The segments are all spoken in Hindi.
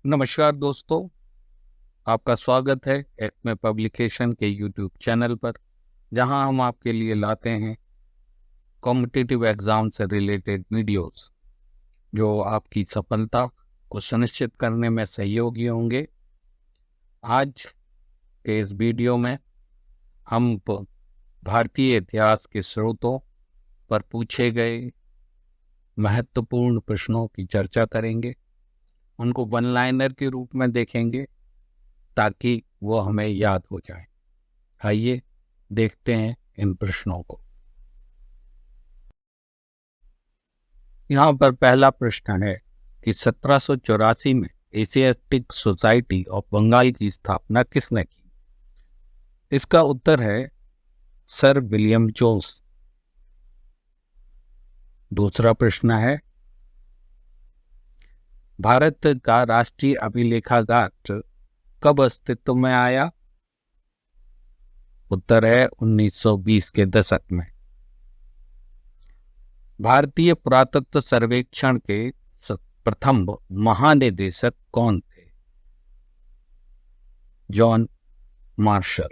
नमस्कार दोस्तों, आपका स्वागत है एक्मे पब्लिकेशन के यूट्यूब चैनल पर, जहां हम आपके लिए लाते हैं कॉम्पिटिटिव एग्जाम से रिलेटेड वीडियोस जो आपकी सफलता को सुनिश्चित करने में सहयोगी होंगे। आज के इस वीडियो में हम भारतीय इतिहास के स्रोतों पर पूछे गए महत्वपूर्ण प्रश्नों की चर्चा करेंगे। उनको वन लाइनर के रूप में देखेंगे ताकि वो हमें याद हो जाए। आइए देखते हैं इन प्रश्नों को। यहाँ पर पहला प्रश्न है कि 1784 में एशियाटिक सोसाइटी ऑफ बंगाल की स्थापना किसने की? इसका उत्तर है सर विलियम जोन्स। दूसरा प्रश्न है, भारत का राष्ट्रीय अभिलेखागार कब अस्तित्व में आया? उत्तर है 1920 के दशक में। भारतीय पुरातत्व सर्वेक्षण के प्रथम महानिदेशक कौन थे? John Marshall.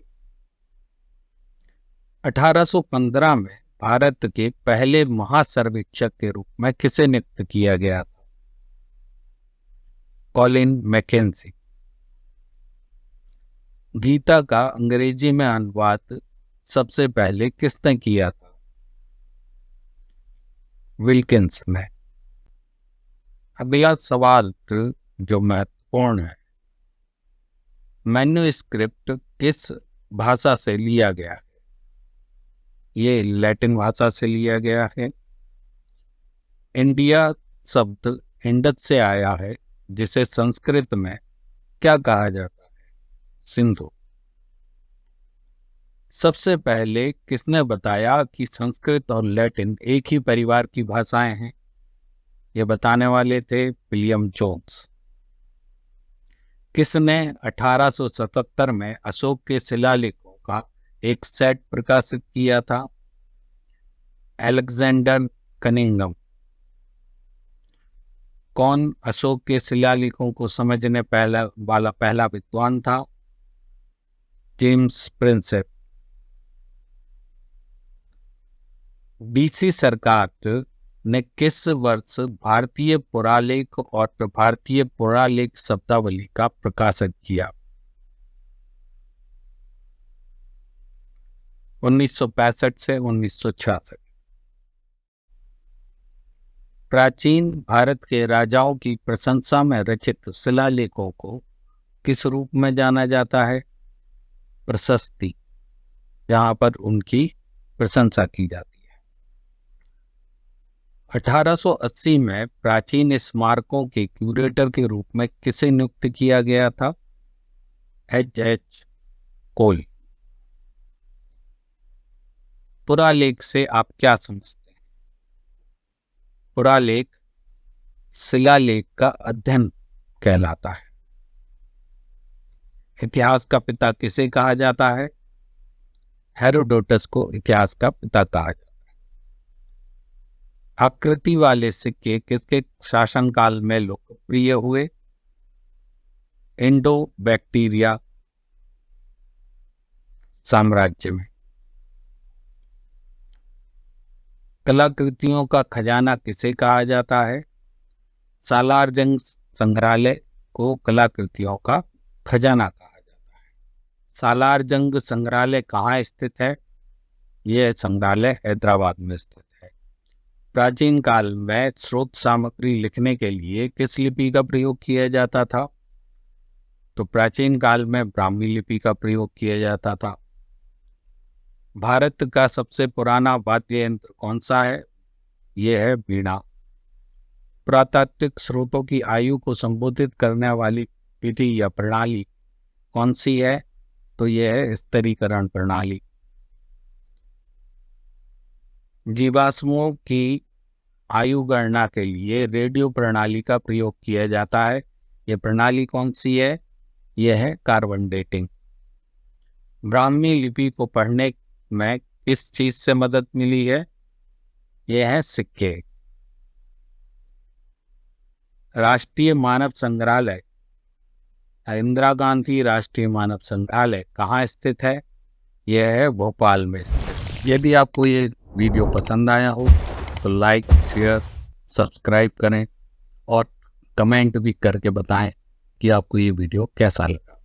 1815 में भारत के पहले महासर्वेक्षक के रूप में किसे नियुक्त किया गया था? Colin McKenzie. गीता का अंग्रेजी में अनुवाद सबसे पहले किसने किया था? विल्किंस ने। अगला सवाल जो महत्वपूर्ण है, मैन्युस्क्रिप्ट किस भाषा से लिया गया है? ये लैटिन भाषा से लिया गया है। इंडिया शब्द इंडस से आया है, जिसे संस्कृत में क्या कहा जाता है? सिंधु। सबसे पहले किसने बताया कि संस्कृत और लैटिन एक ही परिवार की भाषाएं हैं? ये बताने वाले थे विलियम जोन्स। किसने 1877 में अशोक के शिलालेखों का एक सेट प्रकाशित किया था? Alexander Cunningham. कौन अशोक के शिलालेखों को समझने वाला पहला विद्वान था? James Prinsep. बीसी सरकार ने किस वर्ष भारतीय पुरालेख और भारतीय पुरालेख शब्दावली का प्रकाशन किया? 1965 से 1966। प्राचीन भारत के राजाओं की प्रशंसा में रचित शिलालेखों को किस रूप में जाना जाता है? प्रशस्ति, जहां पर उनकी प्रशंसा की जाती है। 1880 में प्राचीन स्मारकों के क्यूरेटर के रूप में किसे नियुक्त किया गया था? H.H. कोल। पुरालेख से आप क्या समझते हैं? पुरालेख शिलालेख का अध्ययन कहलाता है। इतिहास का पिता किसे कहा जाता है? हेरोडोटस को इतिहास का पिता कहा जाता है। आकृति वाले सिक्के किसके शासनकाल में लोकप्रिय हुए? इंडो बैक्टीरिया साम्राज्य में। कलाकृतियों का खजाना किसे कहा जाता है? सालारजंग संग्रहालय को कलाकृतियों का खजाना कहा जाता है। सालारजंग संग्रहालय कहाँ स्थित है? यह संग्रहालय हैदराबाद में स्थित है। प्राचीन काल में स्रोत सामग्री लिखने के लिए किस लिपि का प्रयोग किया जाता था? तो प्राचीन काल में ब्राह्मी लिपि का प्रयोग किया जाता था। भारत का सबसे पुराना वाद्य यंत्र कौन सा है? यह है वीणा। पुरातात्विक स्रोतों की आयु को संबोधित करने वाली विधि या प्रणाली कौन सी है? तो यह है स्तरीकरण प्रणाली। जीवाश्मों की आयु गणना के लिए रेडियो प्रणाली का प्रयोग किया जाता है। यह प्रणाली कौन सी है? यह है कार्बन डेटिंग। ब्राह्मी लिपि को पढ़ने में किस चीज से मदद मिली है? यह है सिक्के। राष्ट्रीय मानव संग्रहालय इंदिरा गांधी राष्ट्रीय मानव संग्रहालय कहाँ स्थित है? यह है भोपाल में स्थित। यदि आपको ये वीडियो पसंद आया हो तो लाइक, शेयर, सब्सक्राइब करें और कमेंट भी करके बताएं कि आपको ये वीडियो कैसा लगा।